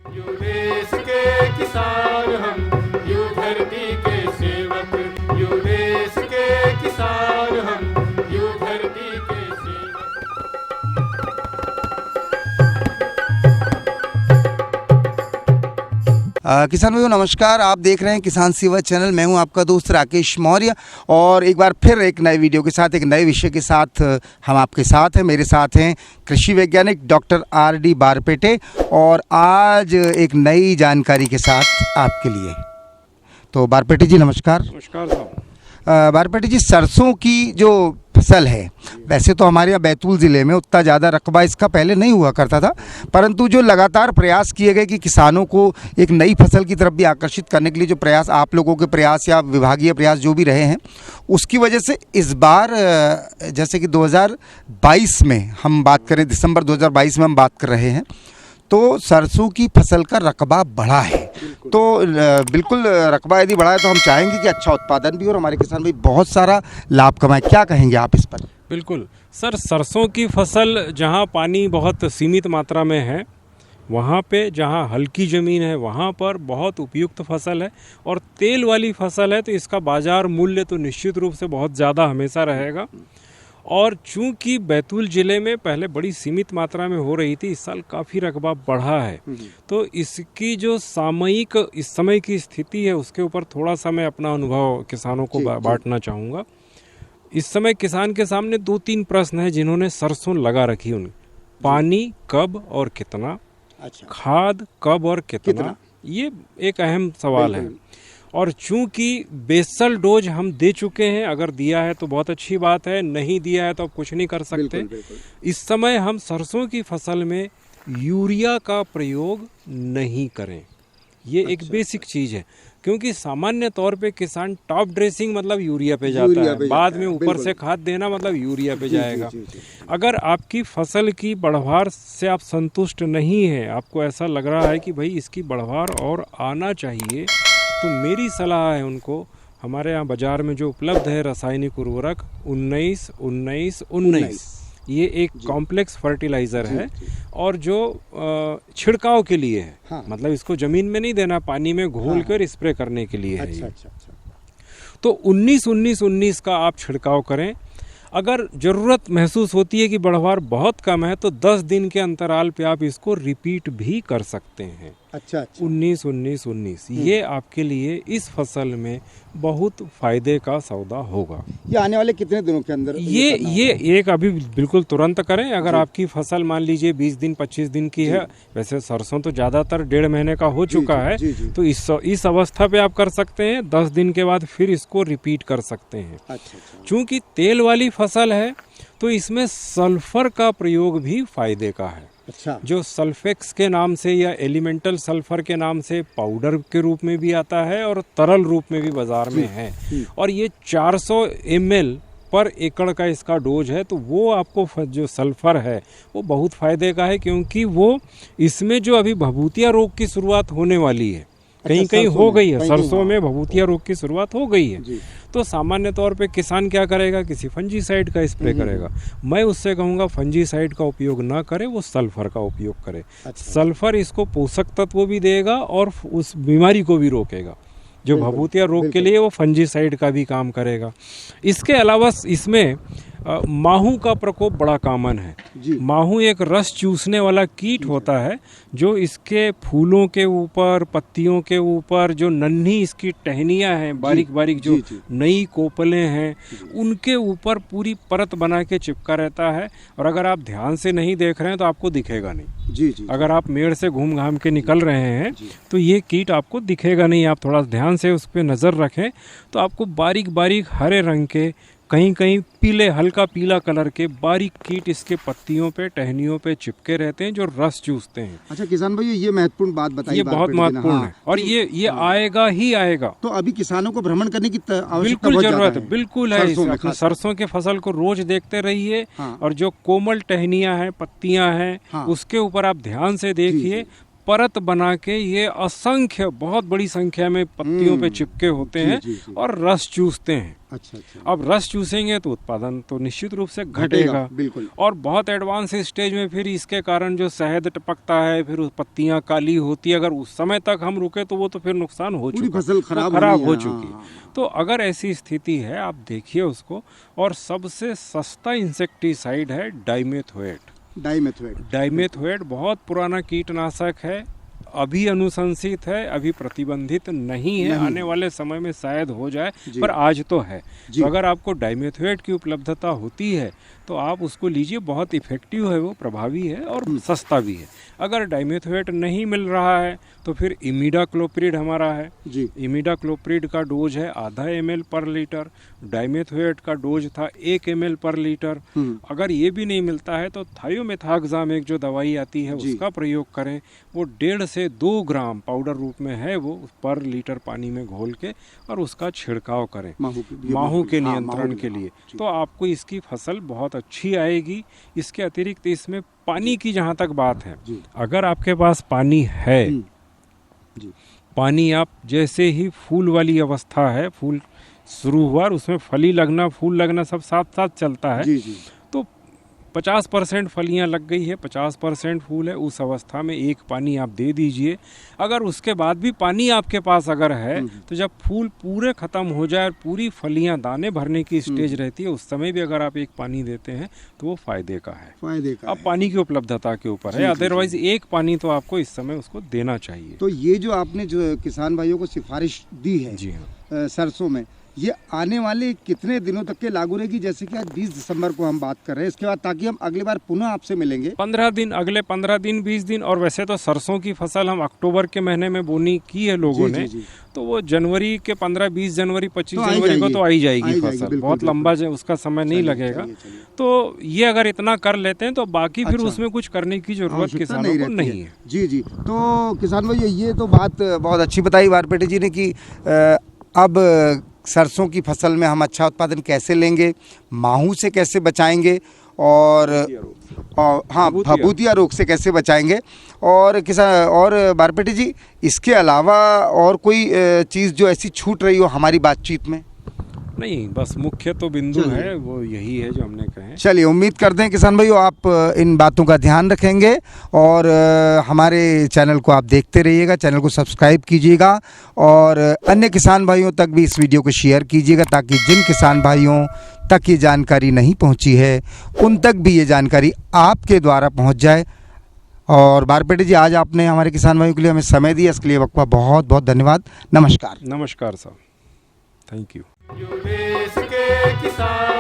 You देश के किसान हम, यू धरती के सेवक, यू देश के किसान हम, यू धरती के सेवक। किसान भाइयों नमस्कार, आप देख रहे हैं किसान सेवा चैनल। मैं हूं आपका दोस्त राकेश मौर्य और एक बार फिर एक नए वीडियो के साथ, एक नए विषय के साथ हम आपके साथ हैं। मेरे साथ हैं कृषि वैज्ञानिक डॉक्टर आर.डी. बारपेटे और आज एक नई जानकारी के साथ आपके लिए। तो बारपेटे जी नमस्कार। नमस्कार साहब। बारपेटे जी, सरसों की जो फसल है, वैसे तो हमारे यहाँ बैतूल ज़िले में उतना ज़्यादा रकबा इसका पहले नहीं हुआ करता था, परंतु जो लगातार प्रयास किए गए कि किसानों को एक नई फसल की तरफ भी आकर्षित करने के लिए जो प्रयास, आप लोगों के प्रयास या विभागीय प्रयास जो भी रहे हैं, उसकी वजह से इस बार जैसे कि 2022 में हम बात करें, दिसंबर 2022 में हम बात कर रहे हैं, तो सरसों की फसल का रकबा बढ़ा है। तो बिल्कुल रकबा यदि बढ़ा है तो हम चाहेंगे कि अच्छा उत्पादन भी हो और हमारे किसान भाई बहुत सारा लाभ कमाएं। क्या कहेंगे आप इस पर? बिल्कुल सर, सरसों की फसल जहां पानी बहुत सीमित मात्रा में है, वहां पे जहां हल्की ज़मीन है वहां पर बहुत उपयुक्त फसल है, और तेल वाली फसल है तो इसका बाज़ार मूल्य तो निश्चित रूप से बहुत ज़्यादा हमेशा रहेगा। और चूंकि बैतूल ज़िले में पहले बड़ी सीमित मात्रा में हो रही थी, इस साल काफ़ी रकबा बढ़ा है, तो इसकी जो सामयिक इस समय की स्थिति है उसके ऊपर थोड़ा सा मैं अपना अनुभव किसानों को बांटना चाहूँगा। इस समय किसान के सामने 2-3 प्रश्न हैं जिन्होंने सरसों लगा रखी। उन पानी कब और कितना, अच्छा, खाद कब और कितना, ये एक अहम सवाल है। और चूंकि बेसल डोज हम दे चुके हैं, अगर दिया है तो बहुत अच्छी बात है, नहीं दिया है तो अब कुछ नहीं कर सकते। बिल्कुल, बिल्कुल। इस समय हम सरसों की फसल में यूरिया का प्रयोग नहीं करें, ये एक बेसिक चीज़ है, क्योंकि सामान्य तौर पे किसान टॉप ड्रेसिंग मतलब यूरिया पे जाता है, बाद में ऊपर से खाद देना मतलब यूरिया पे जाएगा। अगर आपकी फसल की बढ़वार से आप संतुष्ट नहीं हैं, आपको ऐसा लग रहा है कि भाई इसकी बढ़वार और आना चाहिए, तो मेरी सलाह है उनको, हमारे यहाँ बाज़ार में जो उपलब्ध है रासायनिक उर्वरक 19-19-19, ये एक कॉम्प्लेक्स फर्टिलाइज़र है और जो छिड़काव के लिए है। हाँ। मतलब इसको ज़मीन में नहीं देना, पानी में घोल कर स्प्रे करने के लिए है। अच्छा। तो 19-19-19 का आप छिड़काव करें। अगर ज़रूरत महसूस होती है कि बढ़वार बहुत कम है तो 10 दिन के अंतराल पे आप इसको रिपीट भी कर सकते हैं। अच्छा। 19-19-19 ये आपके लिए इस फसल में बहुत फायदे का सौदा होगा। ये आने वाले कितने दिनों के अंदर ये एक अभी बिल्कुल तुरंत करें। अगर आपकी फसल मान लीजिए 20 दिन 25 दिन की है, वैसे सरसों तो ज़्यादातर 1.5 महीने का हो चुका है, तो इस अवस्था पे आप कर सकते हैं। 10 दिन के बाद फिर इसको रिपीट कर सकते हैं। चूँकि तेल वाली फसल है तो इसमें सल्फर का प्रयोग भी फायदे का है। अच्छा। जो सल्फेक्स के नाम से या एलिमेंटल सल्फर के नाम से पाउडर के रूप में भी आता है और तरल रूप में भी बाजार में है, और ये 400 ml पर एकड़ का इसका डोज है। तो वो आपको जो सल्फर है वो बहुत फायदे का है, क्योंकि वो इसमें जो अभी भभूतिया रोग की शुरुआत होने वाली है, कहीं कहीं हो गई है, सरसों में भभूतिया रोग की शुरुआत हो गई है, तो सामान्य तौर पे किसान क्या करेगा, किसी फंजीसाइड का स्प्रे करेगा। मैं उससे कहूँगा फंजीसाइड का उपयोग ना करे, वो सल्फर का उपयोग करे। सल्फर इसको पोषक तत्व भी देगा और उस बीमारी को भी रोकेगा। जो भभूतिया रोग के लिए वो फंजीसाइड का भी काम करेगा। इसके अलावा इसमें माहू का प्रकोप बड़ा कॉमन है। माहू एक रस चूसने वाला कीट होता है जो इसके फूलों के ऊपर, पत्तियों के ऊपर जो नन्ही इसकी टहनियाँ हैं, बारीक बारीक जो नई कोपलें हैं, उनके ऊपर पूरी परत बना के चिपका रहता है। और अगर आप ध्यान से नहीं देख रहे हैं तो आपको दिखेगा नहीं। अगर आप मेड़ से घूम घाम के निकल रहे हैं तो ये कीट आपको दिखेगा नहीं। आप थोड़ा ध्यान से उस पर नज़र रखें तो आपको बारीक बारीक हरे रंग के, कहीं कहीं पीले, हल्का पीला कलर के बारीक कीट इसके पत्तियों पे, टहनियों पे चिपके रहते हैं जो रस चूसते हैं। अच्छा किसान भाई, ये महत्वपूर्ण बात बताइए। ये बहुत महत्वपूर्ण है और ये आएगा ही आएगा। तो अभी किसानों को भ्रमण करने की आवश्यकता बिल्कुल जरूरत है, बिल्कुल है। सरसों के फसल को रोज देखते रहिए और जो कोमल टहनियाँ हैं, पत्तियां हैं, उसके ऊपर आप ध्यान से देखिए। परत बना के ये असंख्य बहुत बड़ी संख्या में पत्तियों पे चिपके होते हैं और रस चूसते हैं। अच्छा अच्छा। अब रस चूसेंगे तो उत्पादन तो निश्चित रूप से घटेगा। बिल्कुल। और बहुत एडवांस स्टेज में फिर इसके कारण जो शहद टपकता है, फिर उस पत्तियां काली होती है, अगर उस समय तक हम रुके तो वो तो फिर नुकसान हो चुका, फसल खराब हो चुकी है। तो अगर ऐसी स्थिति है, आप देखिए उसको। और सबसे सस्ता इंसेक्टिसाइड है डाइमेथोएट। डाइमेथोएट बहुत पुराना कीटनाशक है, अभी अनुशंसित है, अभी प्रतिबंधित नहीं है। आने वाले समय में शायद हो जाए, पर आज तो है। तो अगर आपको डाइमेथोएट की उपलब्धता होती है तो आप उसको लीजिए, बहुत इफेक्टिव है, वो प्रभावी है और सस्ता भी है। अगर डाइमेथोएट नहीं मिल रहा है तो फिर इमिडाक्लोप्रिड हमारा है। इमिडाक्लोप्रिड का डोज है आधा ml पर लीटर, डाइमेथोएट का डोज था 1 ml पर लीटर। अगर ये भी नहीं मिलता है तो थायोमेथाक्साम एक जो दवाई आती है उसका प्रयोग करें। वो 1.5 से 2 ग्राम पाउडर रूप में है, वो पर लीटर पानी में घोल के और उसका छिड़काव करें माहू के नियंत्रण के लिए। तो आपको इसकी फसल बहुत अच्छी आएगी। इसके अतिरिक्त इसमें पानी की जहाँ तक बात है, अगर आपके पास पानी है, पानी आप जैसे ही फूल वाली अवस्था है, फूल शुरू हुआ और उसमें फली लगना, फूल लगना सब साथ साथ चलता है, तो 50% फलियां लग गई है, 50% फूल है, उस अवस्था में एक पानी आप दे दीजिए। अगर उसके बाद भी पानी आपके पास अगर है तो जब फूल पूरे खत्म हो जाए और पूरी फलियां दाने भरने की स्टेज रहती है, उस समय भी अगर आप एक पानी देते हैं तो वो फायदे का है। अब पानी की उपलब्धता के ऊपर है, अदरवाइज एक पानी तो आपको इस समय उसको देना चाहिए। तो ये जो आपने जो किसान भाइयों को सिफारिश दी है, जी हाँ, सरसों में, ये आने वाले कितने दिनों तक के लागू रहेगी? जैसे कि आज 20 दिसंबर को हम बात कर रहे हैं, इसके बाद ताकि हम अगली बार पुनः आपसे मिलेंगे। 15 दिन, अगले 15 दिन 20 दिन। और वैसे तो सरसों की फसल हम अक्टूबर के महीने में बोनी की है लोगों ने, तो वो जनवरी के 15, 20 जनवरी, 25 जनवरी को तो आई जाएगी फसल। बहुत लंबा उसका समय नहीं लगेगा। तो ये अगर इतना कर लेते हैं तो बाकी फिर उसमें कुछ करने की जरूरत किसानों को नहीं है। जी। तो किसान भाई ये तो बात बहुत अच्छी बताई बारपेटे जी ने कि अब सरसों की फसल में हम अच्छा उत्पादन कैसे लेंगे, माहू से कैसे बचाएंगे और हाँ फफूंदिया रोग से कैसे बचाएंगे। और बारपेटे जी, इसके अलावा और कोई चीज़ जो ऐसी छूट रही हो हमारी बातचीत में? नहीं, बस मुख्य तो बिंदु है वो यही है जो हमने कहे। चलिए, उम्मीद करते हैं किसान भाइयों आप इन बातों का ध्यान रखेंगे और हमारे चैनल को आप देखते रहिएगा, चैनल को सब्सक्राइब कीजिएगा और अन्य किसान भाइयों तक भी इस वीडियो को शेयर कीजिएगा, ताकि जिन किसान भाइयों तक ये जानकारी नहीं पहुंची है उन तक भी ये जानकारी आपके द्वारा पहुंच जाए। और बारपेटे जी, आज आपने हमारे किसान भाइयों के लिए हमें समय दिया, इसके लिए आपका बहुत बहुत धन्यवाद। नमस्कार। नमस्कार साहब, थैंक यू। देश के किसान